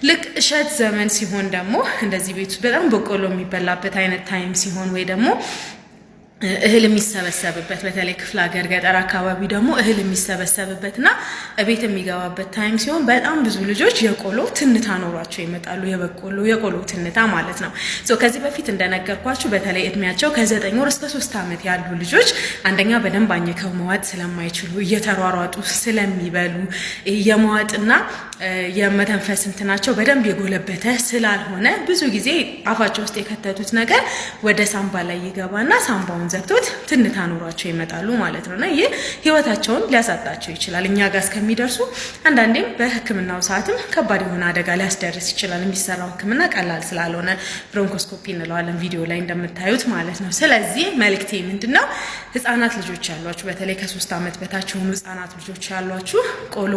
ልክ እሸት ዘመን ሲሆን ደግሞ እንደዚህ ቤት ውስጥ በጣም በቆሎ የሚበላበት አይነት ታይም ሲሆን ወይ ደግሞ እህል የሚሰበሰብበት በተለይ ክፍለ ሀገር ገጠር አካባቢ ደግሞ እህል የሚሰበሰብበትና ቤት የሚገባበት ታይም ሲሆን በጣም ብዙ ልጆች የቆሎ ትንታ ኖሯቸው ይመጣሉ። የቆሎ ትንታ ማለት ነው። ከዚህ በፊት እንደነገርኳችሁ በተለይ እድሜያቸው ከ9 ወር እስከ 3 ዓመት ያሉ ልጆች አንደኛ በደንብ አኝከው መዋጥ ስለማይችሉ እየተሯሯጡ ስለሚበሉ የመዋጥና የመተንፈስ እንትናቸው በደንብ የጎለበተ ስላልሆነ ብዙ ጊዜ አፋቸው ውስጥ የከተቱት ነገር ወደ ሳምባ ላይ ይገባና ሳምባውን ዘግቶት ትንታ ኖሯቸው ይመጣሉ ማለት ነውና ይህ ህይወታቸውን ሊያሳጣቸው ይችላል። እኛ ጋር እስከሚደርሱ አንዳንዴም በህክምናው ሰዓትም ከባድ የሆነ አደጋ ሊያስደርስ ይችላል። የሚሰራው ህክምና ቀላል ስላልሆነ ብሮንኮስኮፒ እንለዋለን ቪዲዮ ላይ እንደምታዩት ማለት ነው። ስለዚህ መልእክቴ ምንድነው? ህፃናት ልጆች ያሏችሁ በተለይ ከ3 ዓመት በታች የሆኑ ህፃናት ልጆች ያሏችሁ ቆሎ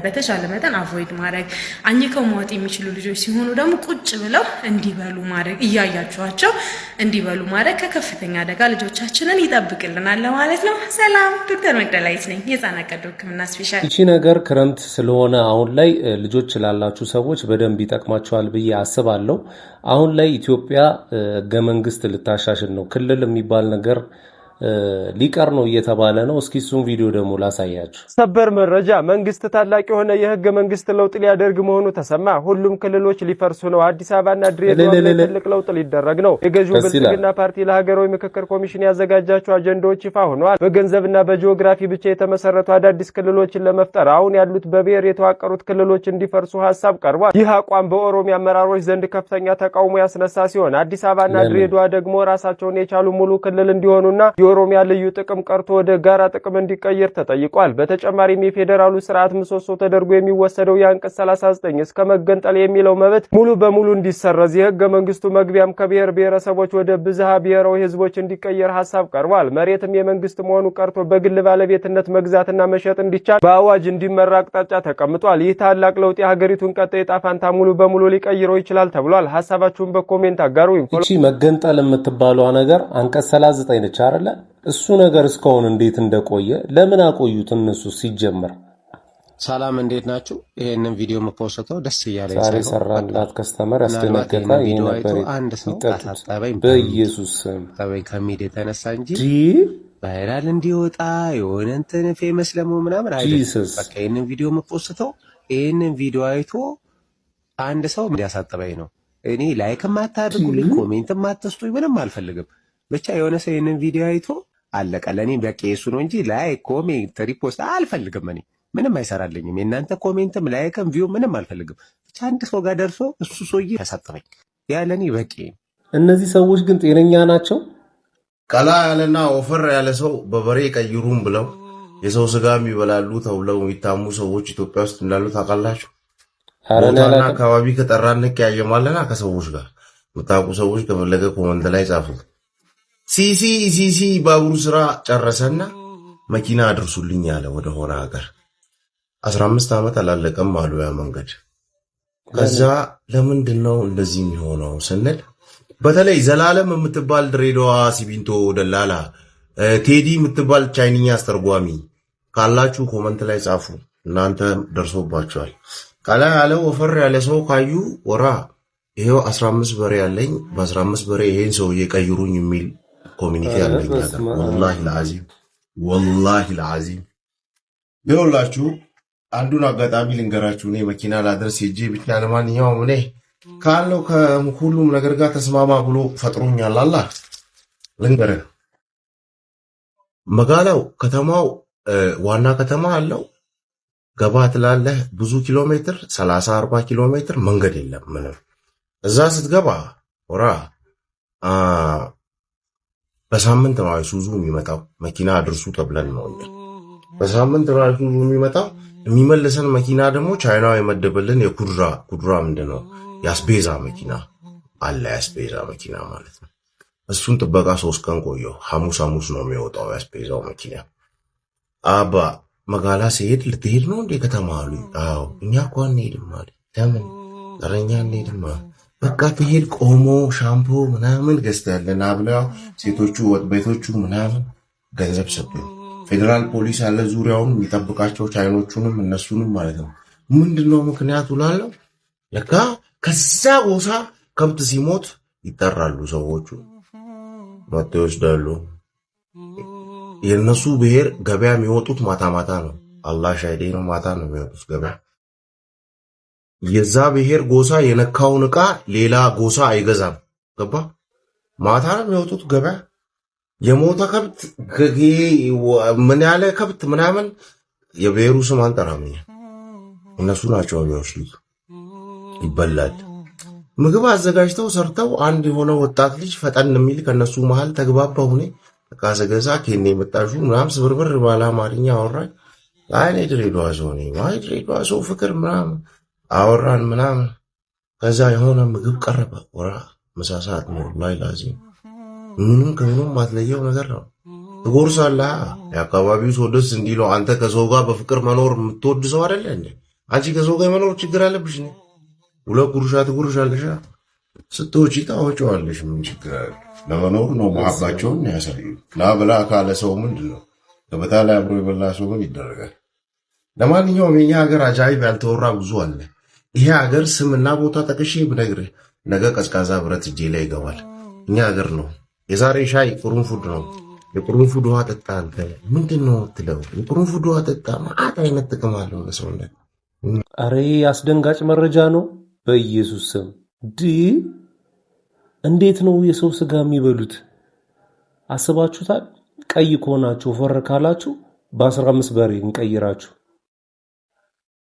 በተቻለ መጠን አቮይድ ማድረግ፣ አኝከው መዋጥ የሚችሉ ልጆች ሲሆኑ ደግሞ ቁጭ ብለው እንዲበሉ ማድረግ፣ እያያችኋቸው እንዲበሉ ማድረግ ከከፍተኛ አደጋ ልጆቻችንን ይጠብቅልናል ለማለት ነው። ሰላም፣ ዶክተር መቅደላዊት ነኝ፣ የህፃናት ቀዶ ሕክምና ስፔሻሊስት። እቺ ነገር ክረምት ስለሆነ አሁን ላይ ልጆች ላላችሁ ሰዎች በደንብ ይጠቅማቸዋል ብዬ አስባለሁ። አሁን ላይ ኢትዮጵያ ህገ መንግስት ልታሻሽል ነው። ክልል የሚባል ነገር ሊቀር ነው እየተባለ ነው። እስኪ እሱን ቪዲዮ ደግሞ ላሳያችሁ። ሰበር መረጃ፣ መንግስት ታላቅ የሆነ የህገ መንግስት ለውጥ ሊያደርግ መሆኑ ተሰማ። ሁሉም ክልሎች ሊፈርሱ ነው። አዲስ አበባና ድሬዳዋ ትልቅ ለውጥ ሊደረግ ነው። የገዢው ብልጽግና ፓርቲ ለሀገራዊ ምክክር ኮሚሽን ያዘጋጃቸው አጀንዳዎች ይፋ ሆነዋል። በገንዘብና በጂኦግራፊ ብቻ የተመሰረቱ አዳዲስ ክልሎችን ለመፍጠር አሁን ያሉት በብሔር የተዋቀሩት ክልሎች እንዲፈርሱ ሀሳብ ቀርቧል። ይህ አቋም በኦሮሚያ አመራሮች ዘንድ ከፍተኛ ተቃውሞ ያስነሳ ሲሆን አዲስ አበባና ድሬዳዋ ደግሞ ራሳቸውን የቻሉ ሙሉ ክልል እንዲሆኑና የኦሮሚያ ልዩ ጥቅም ቀርቶ ወደ ጋራ ጥቅም እንዲቀየር ተጠይቋል። በተጨማሪም የፌዴራሉ ስርዓት ምሰሶ ተደርጎ የሚወሰደው የአንቀጽ 39 እስከ መገንጠል የሚለው መብት ሙሉ በሙሉ እንዲሰረዝ፣ የህገ መንግስቱ መግቢያም ከብሔር ብሔረሰቦች ወደ ብዝሃ ብሔራዊ ህዝቦች እንዲቀየር ሀሳብ ቀርቧል። መሬትም የመንግስት መሆኑ ቀርቶ በግል ባለቤትነት መግዛትና መሸጥ እንዲቻል በአዋጅ እንዲመራ አቅጣጫ ተቀምጧል። ይህ ታላቅ ለውጥ የሀገሪቱን ቀጣይ ዕጣ ፈንታ ሙሉ በሙሉ ሊቀይረው ይችላል ተብሏል። ሀሳባችሁን በኮሜንት አጋሩ። እቺ መገንጠል የምትባለው ነገር አንቀጽ 39 ነች አይደል? እሱ ነገር እስካሁን እንዴት እንደቆየ ለምን አቆዩት እነሱ? ሲጀመር ሰላም እንዴት ናችሁ? ይሄንን ቪዲዮ መፖስተው ደስ እያለኝ ዛሬ ሰራላት ከስተመር ያስደነገጣ ይሄ ነበር። አንድ ሰው ታጣጣበኝ በኢየሱስ ስም ታጣጣበኝ ከሚድ የተነሳ እንጂ ቫይራል እንዲወጣ የሆነ እንትን ፌመስ ለሞ ምናምን አይደለም። በቃ ይሄንን ቪዲዮ መፖስተው ይሄንን ቪዲዮ አይቶ አንድ ሰው እንዲያሳጥበኝ ነው። እኔ ላይክ ማታድርጉልኝ፣ ኮሜንት ማትስጡኝ ምንም አልፈልግም። ብቻ የሆነ ሰው ይሄንን ቪዲዮ አይቶ አለቀ። ለኔ በቃ እሱ ነው እንጂ ላይክ ኮሜንት ሪፖስት አልፈልግም። እኔ ምንም አይሰራልኝም። የእናንተ ኮሜንትም ላይክም ቪው ምንም አልፈልግም። ብቻ አንድ ሰው ጋር ደርሶ እሱ ሰውዬ ያሳጥበኝ፣ ያ ለኔ በቂ። እነዚህ ሰዎች ግን ጤነኛ ናቸው? ቀላ ያለና ወፈር ያለ ሰው በበሬ ቀይሩም ብለው የሰው ስጋ የሚበላሉ ተብለው የሚታሙ ሰዎች ኢትዮጵያ ውስጥ እንዳሉ ታውቃላችሁ? ቦታና አካባቢ ከጠራን እንቀያየማለና ከሰዎች ጋር የምታውቁ ሰዎች ከፈለገ ኮመንት ላይ ጻፉ። ሲሲ ባቡር ስራ ጨረሰና መኪና አድርሱልኝ ያለ ወደ ሆነ ሀገር 15 ዓመት አላለቀም አሉ ያ መንገድ። ከዛ ለምንድን ነው እንደዚህ የሚሆነው ስንል በተለይ ዘላለም የምትባል ድሬዳዋ ሲሚንቶ ደላላ፣ ቴዲ የምትባል ቻይንኛ አስተርጓሚ ካላችሁ ኮመንት ላይ ጻፉ። እናንተ ደርሶባችኋል። ቀላ ያለ ወፈር ያለ ሰው ካዩ ወራ ይሄው 15 በሬ ያለኝ በ15 በሬ ይሄን ሰው እየቀይሩኝ የሚል ኮሚኒቲ ያለኝ ነገር ወላሂ ለዓዚም ይኸውላችሁ፣ አንዱን አጋጣሚ ልንገራችሁ። እኔ መኪና ላደርስ ሄጄ ብቻ ለማንኛውም እኔ ካለው ከሁሉም ነገር ጋር ተስማማ ብሎ ፈጥሮኛል። አላህ ልንገርህ፣ መጋላው ከተማው ዋና ከተማ አለው። ገባ ትላለህ፣ ብዙ ኪሎ ሜትር 30-40 ኪሎ ሜትር መንገድ የለም ምንም። እዛ ስትገባ ወራ በሳምንት ነው አይሱዙ የሚመጣው። መኪና አድርሱ ተብለን ነው እንዴ በሳምንት ነው አይሱዙ የሚመጣው። የሚመለሰን መኪና ደግሞ ቻይናው የመደበልን የኩድራ ምንድነው ያስቤዛ መኪና አለ። ያስቤዛ መኪና ማለት ነው። እሱን ጥበቃ 3 ቀን ቆየው። ሐሙስ ነው የሚወጣው ያስቤዛው መኪና። አባ መጋላ ሲሄድ ልትሄድ ነው እንዴ ከተማ አሉ። አዎ እኛ እኮ አንሄድም ማለት ለምን ተረኛ አንሄድም። በቃ ትሄድ ቆሞ ሻምፖ ምናምን ገዝተያለና ብለው ሴቶቹ ወጥ ቤቶቹ ምናምን ገንዘብ ሰጡ። ፌዴራል ፖሊስ ያለ ዙሪያውን የሚጠብቃቸው ቻይኖቹንም እነሱንም ማለት ነው። ምንድነው ምክንያቱ ላለው ለካ ከዛ ጎሳ ከብት ሲሞት ይጠራሉ ሰዎቹ መጥተው ይወስዳሉ። የነሱ ብሔር ገበያ የሚወጡት ማታ ነው። አላህ ሻሂዴ ነው። ማታ ነው የሚወጡት ገበያ። የዛ ብሔር ጎሳ የነካውን ዕቃ ሌላ ጎሳ አይገዛም። ገባ? ማታ ነው የሚወጡት ገበያ። የሞተ ከብት ምን ያለ ከብት ምናምን የብሔሩ ስም አንጠራም። እነሱ ናቸው የሚወስዱት። ይበላል። ምግብ አዘጋጅተው ሰርተው አንድ የሆነ ወጣት ልጅ ፈጠን የሚል ከነሱ መሃል ተግባባሁ። እኔ ዕቃ ስገዛ ከኔ የመጣሹ ምናምን ስብርብር ባለ አማርኛ አወራኝ። አይኔ ድሬዳዋ ሰው ነኝ፣ አይ ድሬዳዋ ሰው ፍቅር ምናምን አወራን ምናምን። ከዛ የሆነ ምግብ ቀረበ። ወራ ምሳ ሰዓት ነው ላይ ላዚም ምንም ከምንም ማትለየው ነገር ነው። ትጎርሳለህ። የአካባቢው ሰው ደስ እንዲለው አንተ ከሰው ጋር በፍቅር መኖር የምትወድ ሰው አይደለ እንዴ? አንቺ ከሰው ጋር መኖር ችግር አለብሽ? ሁለት ጉርሻ ትጉርሻለሽ። ስትወጪ ታወጪዋለሽ። ምን ችግር አለ? ለመኖር ነው መሀባቸውን ያሳዩ። ላብላ ካለ ሰው ምንድን ነው? ገበታ ላይ አብሮ የበላ ሰው ምን ይደረጋል? ለማንኛውም የኛ ሀገር አጃይብ ያልተወራ ብዙ አለ። ይሄ ሀገር ስምና ቦታ ጠቅሼ ብነግርህ ነገ ቀዝቃዛ ብረት እጄ ላይ ይገባል። እኛ ሀገር ነው። የዛሬ ሻይ ቁርንፉድ ነው። የቁርንፉድ ውሃ ጠጣ። አንተ ምንድን ነው የምትለው? የቁርንፉድ ውሃ ጠጣ። ማአት አይነት ጥቅም አለው ለሰውነት። አረ አስደንጋጭ መረጃ ነው። በኢየሱስ ስም እንዴት ነው የሰው ስጋ የሚበሉት? አስባችሁታል? ቀይ ከሆናችሁ ወፈር ካላችሁ በ15 በሬ እንቀይራችሁ።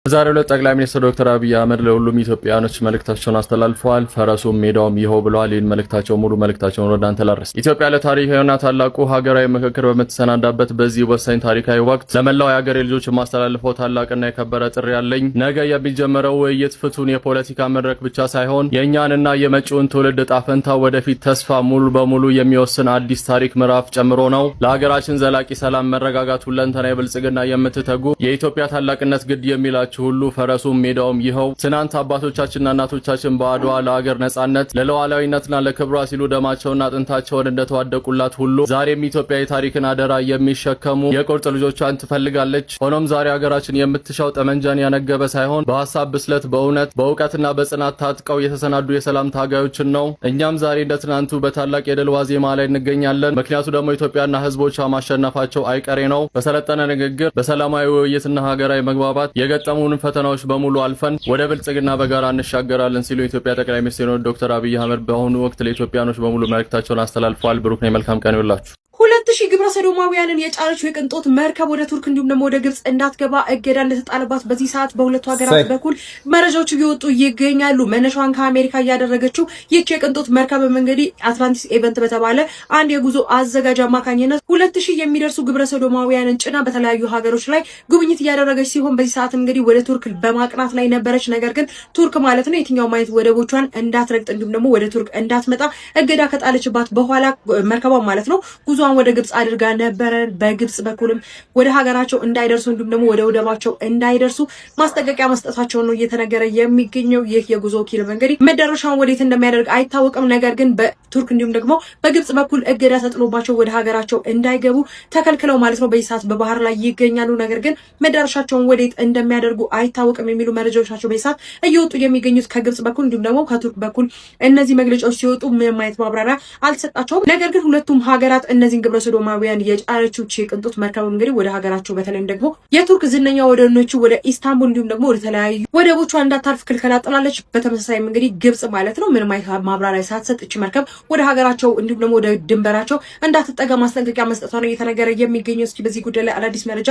በዛሬው ዕለት ጠቅላይ ሚኒስትር ዶክተር አብይ አህመድ ለሁሉም ኢትዮጵያውያኖች መልእክታቸውን አስተላልፈዋል። ፈረሱም ሜዳውም ይኸው ብለዋል። ይህን መልእክታቸው ሙሉ መልእክታቸውን ወደ እናንተ ላድርስ። ኢትዮጵያ ለታሪካዊና ታላቁ ሀገራዊ ምክክር በምትሰናዳበት በዚህ ወሳኝ ታሪካዊ ወቅት ለመላው የሀገሬ ልጆች የማስተላልፈው ታላቅና የከበረ ጥሪ ያለኝ ነገ የሚጀመረው ውይይት ፍቱን የፖለቲካ መድረክ ብቻ ሳይሆን የእኛንና የመጪውን ትውልድ ዕጣ ፈንታ ወደፊት ተስፋ ሙሉ በሙሉ የሚወስን አዲስ ታሪክ ምዕራፍ ጨምሮ ነው። ለሀገራችን ዘላቂ ሰላም፣ መረጋጋት፣ ሁለንተናዊ ብልጽግና የምትተጉ የኢትዮጵያ ታላቅነት ግድ የሚላችሁ ሁሉ ፈረሱም ሜዳውም ይኸው። ትናንት አባቶቻችንና እናቶቻችን በአድዋ ለሀገር ነጻነት ለሉዓላዊነትና ለክብሯ ሲሉ ደማቸውና አጥንታቸውን እንደተዋደቁላት ሁሉ ዛሬም ኢትዮጵያ የታሪክን አደራ የሚሸከሙ የቁርጥ ልጆቿን ትፈልጋለች። ሆኖም ዛሬ ሀገራችን የምትሻው ጠመንጃን ያነገበ ሳይሆን በሀሳብ ብስለት፣ በእውነት፣ በእውቀትና በጽናት ታጥቀው የተሰናዱ የሰላም ታጋዮችን ነው። እኛም ዛሬ እንደ ትናንቱ በታላቅ የድል ዋዜማ ላይ እንገኛለን። ምክንያቱ ደግሞ ኢትዮጵያና ሕዝቦቿ ማሸነፋቸው አይቀሬ ነው። በሰለጠነ ንግግር፣ በሰላማዊ ውይይትና ሀገራዊ መግባባት የገጠሙ ፈተናዎች በሙሉ አልፈን ወደ ብልጽግና በጋራ እንሻገራለን ሲሉ የኢትዮጵያ ጠቅላይ ሚኒስትር ዶክተር አብይ አህመድ በአሁኑ ወቅት ለኢትዮጵያኖች በሙሉ መልእክታቸውን አስተላልፈዋል። ብሩክ ነኝ። መልካም ቀን ይሁንላችሁ። 2000 ግብረ ሰዶማውያንን የጫነችው የቅንጦት መርከብ ወደ ቱርክ እንዲሁም ደግሞ ወደ ግብጽ እንዳትገባ እገዳ እንደተጣለባት በዚህ ሰዓት በሁለቱ ሀገራት በኩል መረጃዎች እየወጡ ይገኛሉ። መነሻዋን ከአሜሪካ እያደረገችው ይህች የቅንጦት መርከብ እንግዲህ አትላንቲስ ኢቨንት በተባለ አንድ የጉዞ አዘጋጅ አማካኝነት 2000 የሚደርሱ ግብረ ሰዶማውያንን ጭና በተለያዩ ሀገሮች ላይ ጉብኝት እያደረገች ሲሆን በዚህ ሰዓት እንግዲህ ወደ ቱርክ በማቅናት ላይ ነበረች። ነገር ግን ቱርክ ማለት ነው የትኛውም አይነት ወደቦቿን እንዳትረግጥ እንዲሁም ደግሞ ወደ ቱርክ እንዳትመጣ እገዳ ከጣለችባት በኋላ መርከቧ ማለት ነው ጉዞዋን ወደ ግብጽ አድርጋ ነበረ። በግብጽ በኩልም ወደ ሀገራቸው እንዳይደርሱ እንዲሁም ደግሞ ወደ ወደባቸው እንዳይደርሱ ማስጠንቀቂያ መስጠታቸው ነው እየተነገረ የሚገኘው። ይህ የጉዞ ወኪል እንግዲህ መዳረሻውን ወዴት እንደሚያደርግ አይታወቅም። ነገር ግን በቱርክ እንዲሁም ደግሞ በግብጽ በኩል እገዳ ተጥሎባቸው ወደ ሀገራቸው እንዳይገቡ ተከልክለው ማለት ነው በዚህ ሰዓት በባህር ላይ ይገኛሉ። ነገር ግን መዳረሻቸውን ወዴት እንደሚያደርጉ አይታወቅም የሚሉ መረጃዎች ናቸው በዚህ ሰዓት እየወጡ የሚገኙት ከግብጽ በኩል እንዲሁም ደግሞ ከቱርክ በኩል። እነዚህ መግለጫዎች ሲወጡ ምንም አይነት ማብራሪያ አልተሰጣቸውም። ነገር ግን ሁለቱም ሀገራት እነዚህን ግብረ ሰዶማውያን የጫነችው የቅንጦት መርከብ እንግዲህ ወደ ሀገራቸው በተለይም ደግሞ የቱርክ ዝነኛ ወደሆነችው ወደ ኢስታንቡል እንዲሁም ደግሞ ወደ ተለያዩ ወደቦቿ እንዳታርፍ ክልከላ ጥላለች። በተመሳሳይም እንግዲህ ግብጽ ማለት ነው ምንም አይነት ማብራሪያ ሳትሰጥ እቺ መርከብ ወደ ሀገራቸው እንዲሁም ደግሞ ወደ ድንበራቸው እንዳትጠጋ ማስጠንቀቂያ መስጠቷ ነው እየተነገረ የሚገኘው። እስኪ በዚህ ጉዳይ ላይ አዳዲስ መረጃ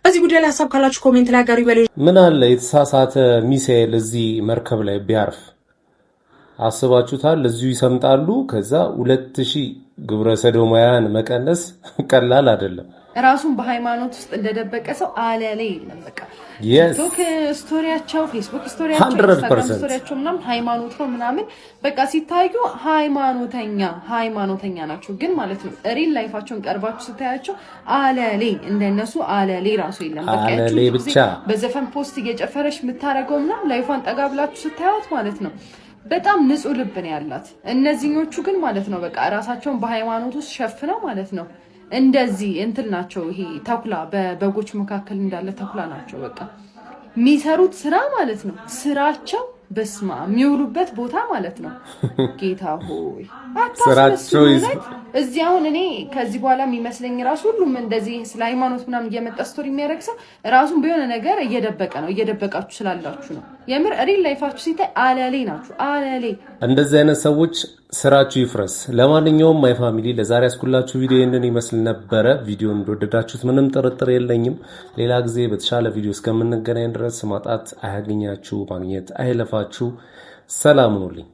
በዚህ ጉዳይ ላይ ሀሳብ ካላችሁ ኮሜንት ላይ አጋሩ ይበሉ። ምን አለ የተሳሳተ ሚሳኤል እዚህ መርከብ ላይ ቢያርፍ አስባችሁታል? እዚሁ ይሰምጣሉ። ከዛ 2000 ግብረ ሰዶማውያን መቀነስ ቀላል አይደለም። ራሱን በሃይማኖት ውስጥ እንደደበቀ ሰው አለሌ የለም። በቃ ቲክቶክ ስቶሪያቸው፣ ፌስቡክ ስቶሪያቸው፣ ኢንስታግራም ስቶሪያቸው ምናምን ሃይማኖት ነው ምናምን በቃ ሲታዩ ሃይማኖተኛ ናቸው። ግን ማለት ነው ሪል ላይፋቸውን ቀርባችሁ ስታያቸው አለሌ እንደነሱ አለሌ ራሱ የለም። በቃ አለሌ ብቻ በዘፈን ፖስት እየጨፈረች የምታረገው ምናምን ላይፏን ጠጋ ብላችሁ ስታዩት ማለት ነው በጣም ንጹህ ልብ ነው ያላት። እነዚህኞቹ ግን ማለት ነው በቃ ራሳቸውን በሃይማኖት ውስጥ ሸፍነው ማለት ነው እንደዚህ እንትን ናቸው። ይሄ ተኩላ በበጎች መካከል እንዳለ ተኩላ ናቸው። በቃ የሚሰሩት ስራ ማለት ነው ስራቸው በስማ የሚውሉበት ቦታ ማለት ነው። ጌታ ሆይ ስራቸው እዚህ አሁን እኔ ከዚህ በኋላ የሚመስለኝ ራሱ ሁሉም እንደዚህ ስለ ሃይማኖት ምናምን እየመጣ ስቶሪ የሚያደርግ ሰው ራሱን በሆነ ነገር እየደበቀ ነው። እየደበቃችሁ ስላላችሁ ነው። የምር ሪል ላይፋችሁ ሲታይ አለሌ ናችሁ። አለሌ እንደዚህ አይነት ሰዎች ስራችሁ ይፍረስ። ለማንኛውም ማይ ፋሚሊ ለዛሬ ያስኩላችሁ ቪዲዮ ይህንን ይመስል ነበረ። ቪዲዮን እንደወደዳችሁት ምንም ጥርጥር የለኝም። ሌላ ጊዜ በተሻለ ቪዲዮ እስከምንገናኝ ድረስ ማጣት አያገኛችሁ፣ ማግኘት አይለፋችሁ። ሰላም ሁኑልኝ።